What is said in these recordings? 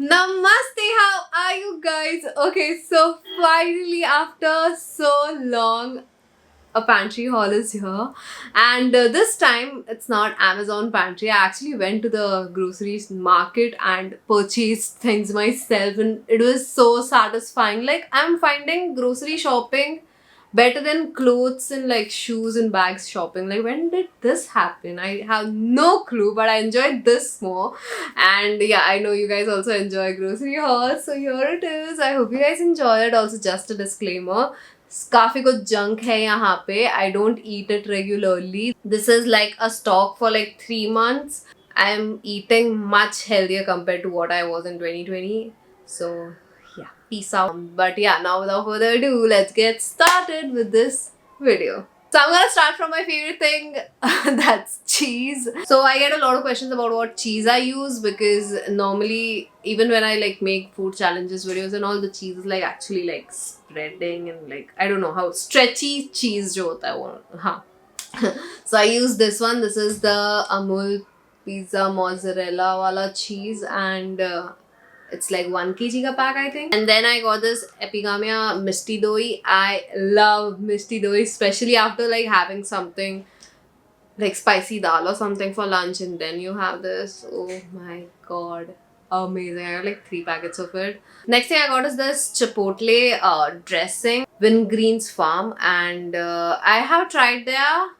Namaste, how are you guys? Okay, so finally, after so long, a pantry haul is here, and this time it's not Amazon pantry. I actually went to the groceries market and purchased things myself, and it was so satisfying. Like, I'm finding grocery shopping better than clothes and like shoes and bags shopping. Like, when did this happen? I have no clue, but I enjoyed this more. And yeah, I know you guys also enjoy grocery hauls, so here it is. I hope you guys enjoy it. Also, just a disclaimer, काफी कुछ junk है यहाँ पे. I don't eat it regularly. This is like a stock for like 3 months. I am eating much healthier compared to what I was in 2020. So yeah, peace out. But yeah, now without further ado, let's get started with this video. So I'm gonna start from my favorite thing, that's cheese. So I get a lot of questions about what cheese I use, because normally even when I like make food challenges videos and all, the cheese is like actually like spreading and like I don't know how stretchy cheese jo hota hai wo. Huh. So I use this one. This is the Amul pizza mozzarella wala cheese, and it's like 1 kg ka pack, I think. And then I got this Epigamia Misti Doi. I love Misti Doi, especially after like having something like spicy dal or something for lunch, and then you have this. Oh my god. Amazing. I got like 3 packets of it. Next thing I got is this Chipotle dressing, Wingreen's Farm, and I have tried their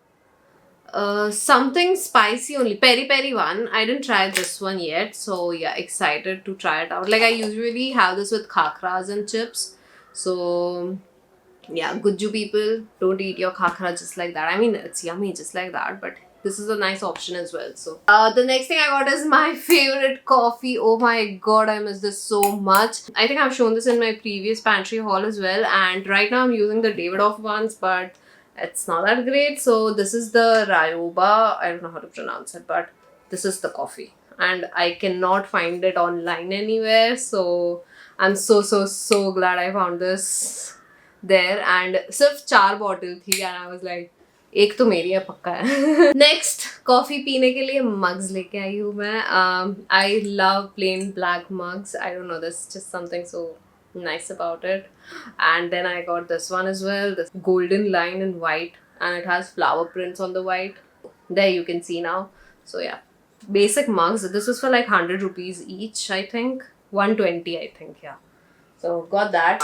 something spicy only, peri peri one. I didn't try this one yet, so yeah, excited to try it out. Like, I usually have this with khakras and chips, so yeah, Gujju people, don't eat your khakra just like that. I mean, it's yummy just like that, but this is a nice option as well. So the next thing I got is my favorite coffee. Oh my god, I miss this so much. I think I've shown this in my previous pantry haul as well, and right now I'm using the Davidoff ones, but it's not that great. So this is the Ryoba. I don't know how to pronounce it, but this is the coffee, and I cannot find it online anywhere. So I'm so glad I found this there. And सिर्फ 4 bottle थी, and I was like, एक तो मेरी है पक्का है. Next, coffee पीने के लिए mugs लेके आई हूँ मैं. I love plain black mugs. I don't know, there's just something so nice about it. And then I got this one as well, this golden line in white, and it has flower prints on the white. There you can see now. So yeah, basic mugs. This was for like 100 rupees each, I think. 120, I think, yeah. So got that.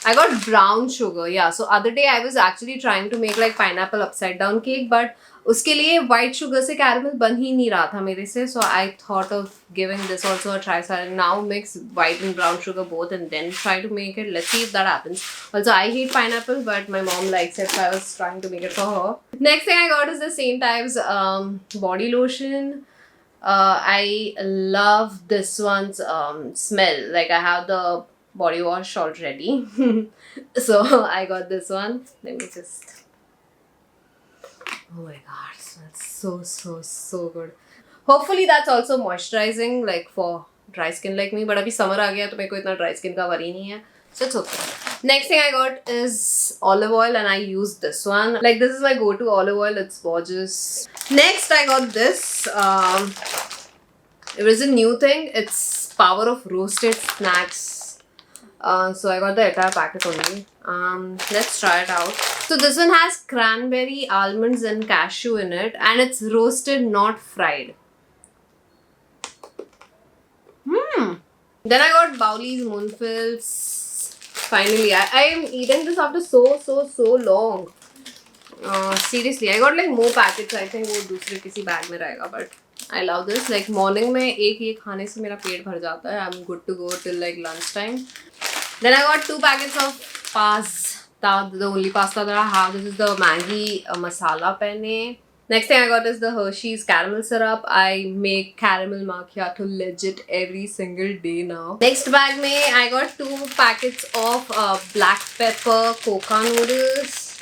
I got brown sugar, yeah. So other day I was actually trying to make like pineapple upside down cake, but उसके लिए white sugar से caramel बन ही नहीं रहा था मेरे से. So I thought of giving this also a try. So I'll now mix white and brown sugar both and then try to make it. Let's see if that happens. Also, I hate pineapple, but my mom likes it, so I was trying to make it for her. Next thing I got is the St. Ives body lotion. I love this one's smell. Like, I have the body wash already. So I got this one. Let me just... Oh my god, it smells so good. Hopefully that's also moisturizing, like for dry skin like me. But abhi summer aa gaya, to मेरे को इतना dry skin का worry नहीं है. So it's okay. Next thing I got is olive oil, and I use this one. Like, this is my go-to olive oil. It's gorgeous. Next I got this. It was a new thing. It's Power of Roasted Snacks. So I got the entire packet only. Let's try it out. So this one has cranberry, almonds and cashew in it, and it's roasted, not fried. Then I got Bowley's Moonfills. Finally, I am eating this after so long. Seriously, I got like more packets. I think वो दूसरे किसी bag में रहेगा, but I love this. Like, morning में एक ये खाने से मेरा पेट भर जाता है. I'm good to go till like lunchtime. Then I got 2 packets of pasta, the only pasta that I have. This is the Maggi masala penne. Next thing I got is the Hershey's caramel syrup. I make caramel macchiato legit every single day now. Next bag mein I got 2 packets of black pepper coca noodles.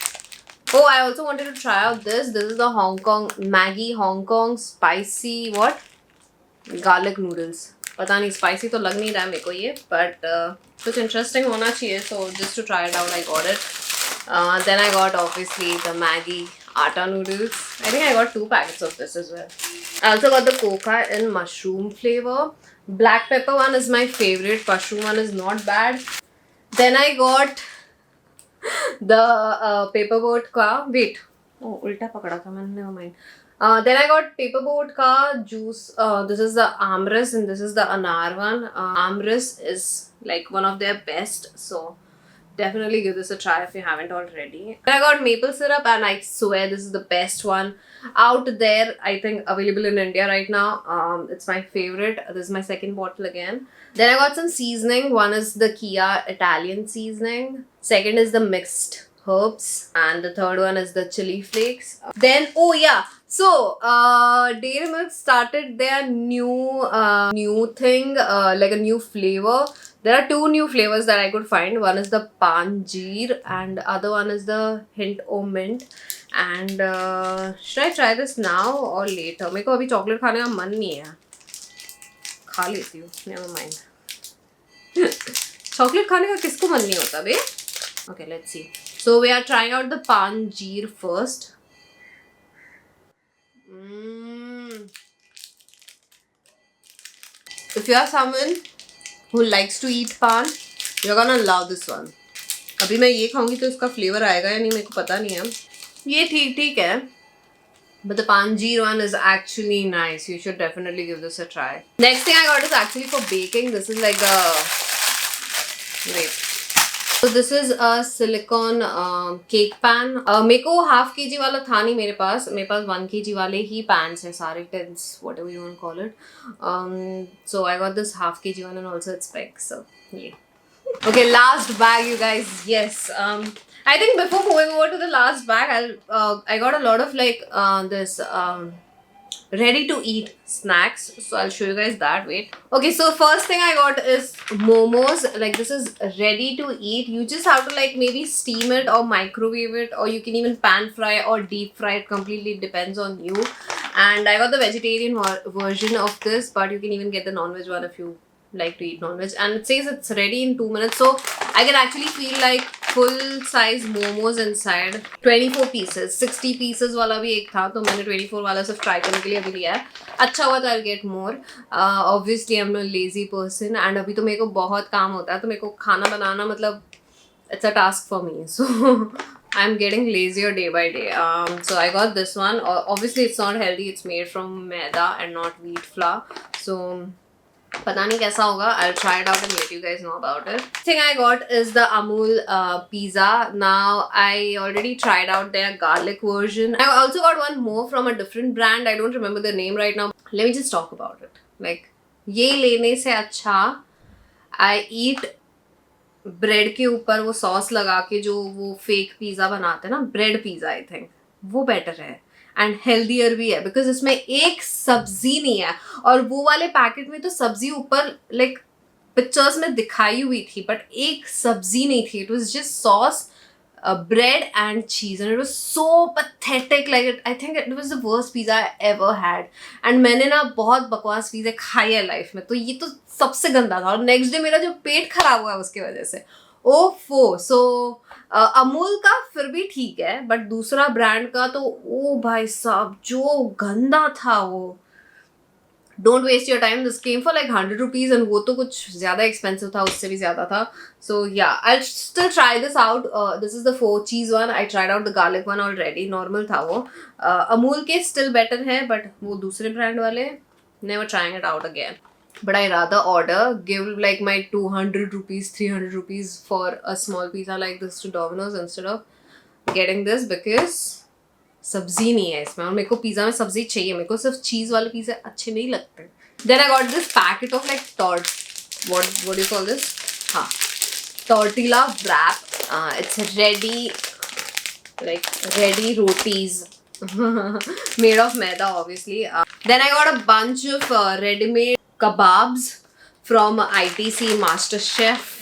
Oh, I also wanted to try out this. This is the Maggi Hong Kong spicy what? Garlic noodles. पता नहीं, spicy तो लग नहीं रहा है मेरे को ये, but कुछ interesting होना चाहिए, so just to try it out I got it. Then I got obviously the Maggi atta noodles. I think I got 2 packets of this as well. I also got the coca in mushroom flavor. Black pepper one is my favorite. Mushroom one is not bad. Then I got the paper boat ka. Wait. Oh, ulta pakada tha maine. Never mind. Then I got paper boat ka juice. This is the Amrus and this is the Anar one. Amrus is like one of their best. So definitely give this a try if you haven't already. Then I got maple syrup and I swear this is the best one out there. I think available in India right now. It's my favorite. This is my second bottle again. Then I got some seasoning. One is the Kia Italian seasoning. Second is the mixed herbs. And the third one is the chili flakes. Then, oh yeah. So, Dairy Milk started their new thing, like a new flavor. There are two new flavors that I could find. One is the Panjeer and other one is the Hint O Mint. And should I try this now or later? मेरे को अभी chocolate खाने का मन नहीं है. खा लेती हूँ. Never mind. Chocolate खाने का किसको मन नहीं होता बे? Okay, let's see. So we are trying out the Panjeer first. If you are someone who likes to eat pan, you're gonna love this one. अभी मैं ये खाऊंगी तो इसका फ्लेवर आएगा या नहीं मेरे को पता नहीं है. ये ठीक है. But the Panjeer one is actually nice. You should definitely give this a try. Next thing I got is actually for baking. This is like a wait. So this is a silicone cake pan. मेरे को half kg वाला था नहीं मेरे पास 1 kg वाले ही pans हैं सारे tins, whatever you want to call it. So I got this half kg one and also it's big. So yeah. Okay, last bag, you guys. Yes. I think before moving over to the last bag, I got a lot of like this ready to eat snacks, so I'll show you guys that. Wait. Okay, so first thing I got is momos. Like this is ready to eat. You just have to like maybe steam it or microwave it, or you can even pan fry or deep fry it. Completely depends on you. And I got the vegetarian version of this, but you can even get the non-veg one if you like to eat non-veg. And it says it's ready in 2 minutes, so I can actually feel like full size momos inside. 24 pieces. 60 pieces वाला भी एक था, तो मैंने 24 वाला सिर्फ try करने के लिए अभी लिया है. अच्छा हुआ तो I'll get more. Obviously I'm a lazy person and अभी तो मेरे को बहुत काम होता है, तो मेरे को खाना बनाना मतलब it's a task for me. So I'm getting lazier day by day. So I got this one. Obviously it's not healthy. It's made from maida and not wheat flour. So पता नहीं कैसा होगा. I'll try it out and let you guys know about it. Thing I got is the Amul pizza. Now I already tried out their garlic version. I also got one more from a different brand. I don't remember the name right now. Let me just talk about it. Like ये लेने से अच्छा I eat bread के ऊपर वो sauce लगा के जो वो फेक पिज़्ज़ा बनाते हैं ना, ब्रेड पिज़्ज़ा आई थिंक वो बेटर है एंड हेल्दियर भी है बिकॉज इसमें एक सब्जी नहीं है. और वो वाले पैकेट में तो सब्जी ऊपर लाइक पिक्चर्स में दिखाई हुई थी बट एक सब्जी नहीं थी. It was just sauce, bread and cheese and it was so pathetic. Like I think it was the worst pizza I ever had. And मैंने ना बहुत बकवास पिज़्ज़ा खाई है लाइफ में, तो ये तो सबसे गंदा था. और नेक्स्ट डे मेरा जो पेट खराब हुआ उसकी वजह से. ओफो. सो अमूल का फिर भी ठीक है बट दूसरा ब्रांड का तो ओ भाई साहब जो गंदा था वो. Don't waste your time. This came for like 100 rupees and वो तो कुछ ज़्यादा expensive था, उससे भी ज़्यादा था. So yeah, I'll still try this out. This is the 4 cheese one. I tried out the garlic one already. Normal था वो. अमूल के still better है but वो दूसरे brand वाले never trying it out again. But I rather give like my 200 rupees, 300 rupees for a small pizza like this to Domino's instead of getting this because सब्जी नहीं है इसमें और मेरे को पिज़्ज़ा में सब्जी चाहिए. मेरे को सिर्फ चीज़ वाले पिज़्ज़ा अच्छे नहीं लगते. Then I got this packet of like what do you call this? हाँ, tortilla wrap. It's ready rotis made of maida obviously. Then I got a bunch of ready-made kebabs from ITC MasterChef.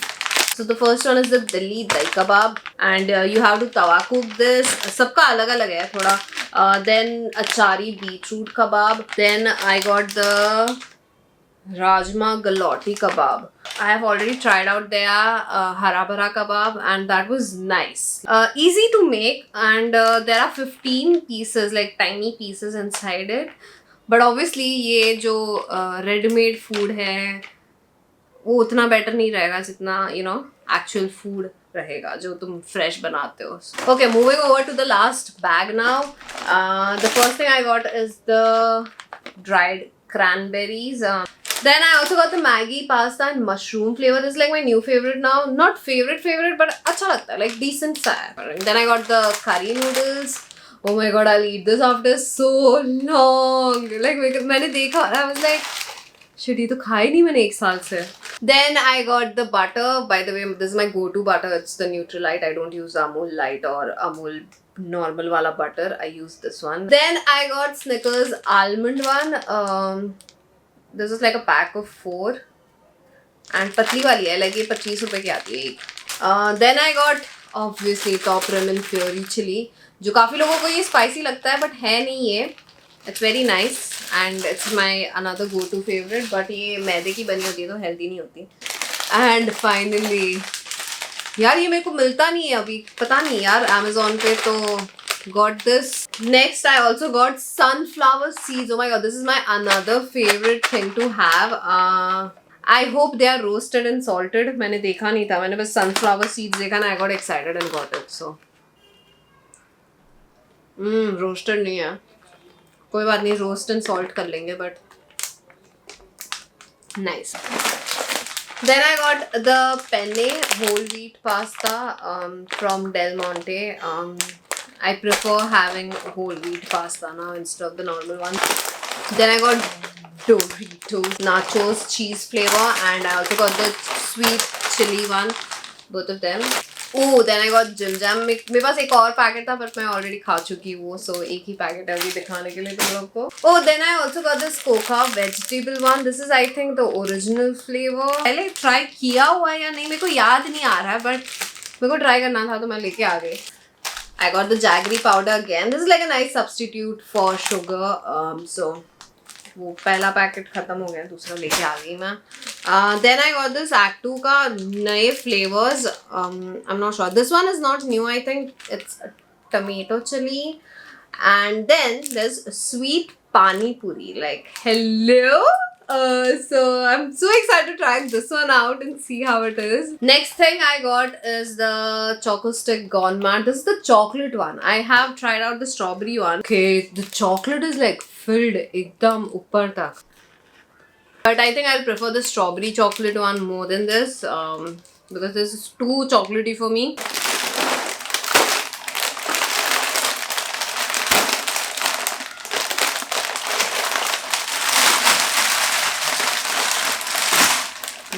So the first one is the Delhi Dahi Kebab and you have to tawa cook this. सबका अलग अलग है थोड़ा. Then achari beetroot kebab. Then I got the Rajma Galoti kebab. I have already tried out their hara bhara kebab and that was nice. Easy to make and there are 15 pieces, like tiny pieces inside it. But obviously ये जो readymade food है वो उतना better नहीं रहेगा जितना actual food रहेगा जो तुम फ्रेश बनाते हो. Okay, moving over to the last bag now. The first thing I got is the dried cranberries. Then I also got the Maggi pasta and mushroom flavor. This is like my new favorite now. Not favorite, but अच्छा लगता है, like decent सा है. Then I got the curry noodles. Oh my god, I'll eat this after so long. Like मैंने देखा और I was like, shit, ये तो खाया ही नहीं मैंने एक साल से. Then I got the butter. By the way, this is my go-to butter. It's the Nutrilite. I don't use Amul Light or Amul normal wala butter. I use this one. Then I got Snickers almond one. This is like a pack of 4. And patli wali hai. Like ये 25 रुपए की आती है एक. Then I got obviously Top Ramen Fury Chili. जो काफ़ी लोगों को ये spicy लगता है but है नहीं ये. It's very nice and it's my another go-to favorite. But ये मैदे की बनी होती है तो healthy नहीं होती. And finally, यार ये मेरे को मिलता नहीं है अभी, पता नहीं यार Amazon पे तो got this. Next I also got sunflower seeds. Oh my god, this is my another favorite thing to have. I hope they are roasted and salted. मैंने देखा नहीं था, मैंने बस sunflower seeds देखा ना, I got excited and got it. So roasted नहीं है, कोई बात नहीं, रोस्ट एंड सॉल्ट कर लेंगे, but nice. Then I got the penne whole wheat pasta from Del Monte. I prefer having whole wheat pasta now instead of the normal one. Then I got Doritos nachos cheese flavor and I also got the sweet chili one, both of them. Oh, then I got Jim Jam. मेरे पास एक और packet था पर मैं already खा चुकी हूँ, सो एक ही पैकेट है अभी दिखाने के लिए तुम लोग को. Oh, then I also got this Coca vegetable one. This is I think the original flavor. पहले ट्राई किया हुआ है या नहीं मेरे को याद नहीं आ रहा है, बट मेरे को ट्राई करना था तो मैं लेके आ गई. I got the jaggery powder again. This is like a nice substitute for sugar. So वो पहला पैकेट खत्म हो गया, दूसरा लेके आ गई मैं. Then I got this Act 2 का नए flavors. I'm not sure. This one is not new. I think it's tomato chili. And then there's sweet pani puri. Like hello. So I'm so excited to try this one out and see how it is. Next thing I got is the Choco Stick Gone Mad. This is the chocolate one. I have tried out the strawberry one. Okay, the chocolate is like filled ekdam upar tak. But I think I'll prefer the strawberry chocolate one more than this because this is too chocolatey for me.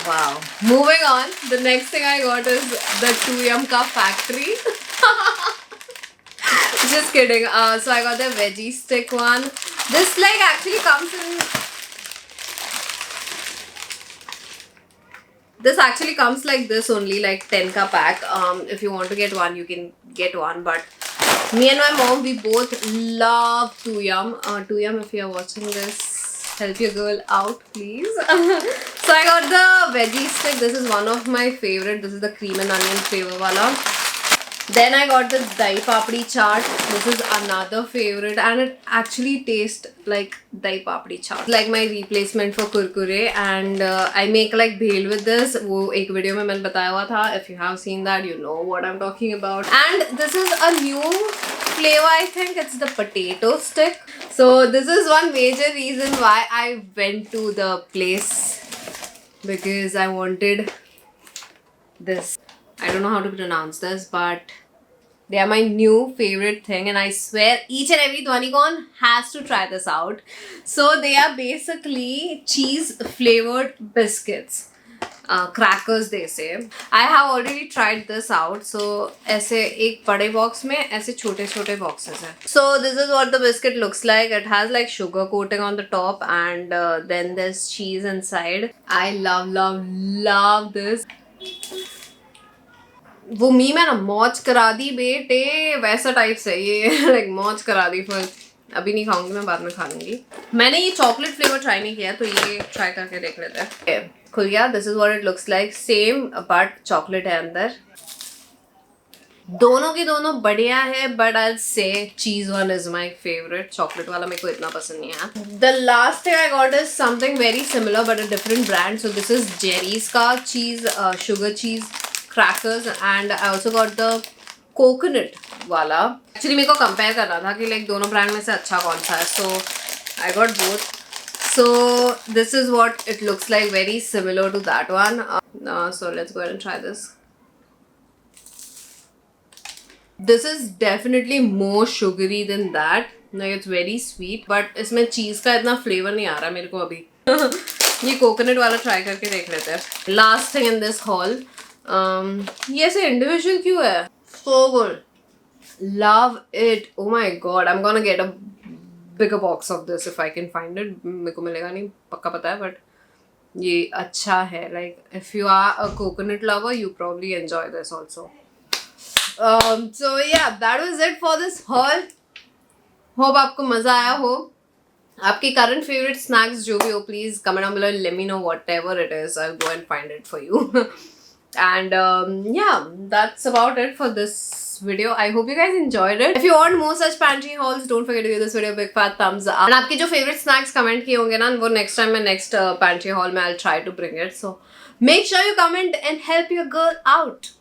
Wow. Moving on, the next thing I got is the 2Yum Ka Factory. Just kidding. So I got the veggie stick one. This like actually comes in. This actually comes like this only, like 10 ka pack. If you want to get one, you can get one. But me and my mom, we both love 2Yum. 2Yum, if you are watching this, help your girl out, please. So I got the veggie stick. This is one of my favorite. This is the cream and onion flavor wala. Then I got the dahi papdi chaat. This is another favorite and it actually tastes like dahi papdi chaat. Like my replacement for kurkure, and I make like bhel with this. वो एक video में मैंने बताया हुआ था. If you have seen that, you know what I'm talking about. And this is a new flavor. I think it's the potato stick. So this is one major reason why I went to the place, because I wanted this. I don't know how to pronounce this, but they are my new favorite thing, and I swear each and every Dhwanigon has to try this out. So they are basically cheese flavored biscuits. Crackers they say. I have already tried this out. So ऐसे एक बड़े box में ऐसे छोटे छोटे boxes हैं. So this is what the biscuit looks like. It has like sugar coating on the top, and then there's cheese inside. I love this. वो meme है ना, मौज करा दी बेटे, वैसा टाइप से ये लाइक मौज करा दी. फिर अभी नहीं खाऊंगी मैं, बाद में खा लूंगी. मैंने ये चॉकलेट फ्लेवर ट्राई नहीं किया तो ये ट्राई करके देख लेते हैं. खुल गया. This is what it looks like. Same but chocolate है अंदर. दोनों की दोनों बढ़िया है, बट आई से चीज one is my favourite. Chocolate वाला मेरे को इतना पसंद नहीं है. The last thing I got is something very similar but a different brand. So this is Jerry's का चीज, शुगर चीज crackers, and I also got the coconut वाला. एक्चुअली मेरे को कंपेयर करना था कि लाइक दोनों ब्रांड में से अच्छा कौन सा है. So I got both. So this is what it looks like, very similar to that one. So let's go ahead and try this. This is definitely more sugary than that. Like it's very sweet, but इसमें चीज का इतना flavour नहीं आ रहा मेरे को अभी. ये कोकोनट वाला ट्राई करके देख लेते हैं. Last thing in this haul. ये ऐसे individual क्यों है? So good. Love it. Oh my god, I'm gonna get a bigger box of this if I can find it. मेरे को मिलेगा नहीं पक्का पता है, but ये अच्छा है. Like if you are a coconut lover, you probably enjoy this also. So yeah, that was it for this haul. Hope आपको मजा आया हो. आपके current favorite snacks जो भी हो, please comment down below and let me know whatever it is. I'll go and find it for you. And yeah, that's about it for this video. I hope you guys enjoyed it. If you want more such pantry hauls, don't forget to give this video a big fat thumbs up. And आपके जो favorite snacks comment किए होंगे ना, वो next time मैं next pantry haul में I'll try to bring it. So make sure you comment and help your girl out.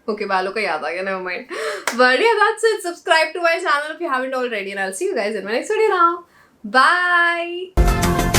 Okay, बालों का याद आ गया, never mind. But yeah, that's it. Subscribe to my channel if you haven't already, and I'll see you guys in my next video now. Bye.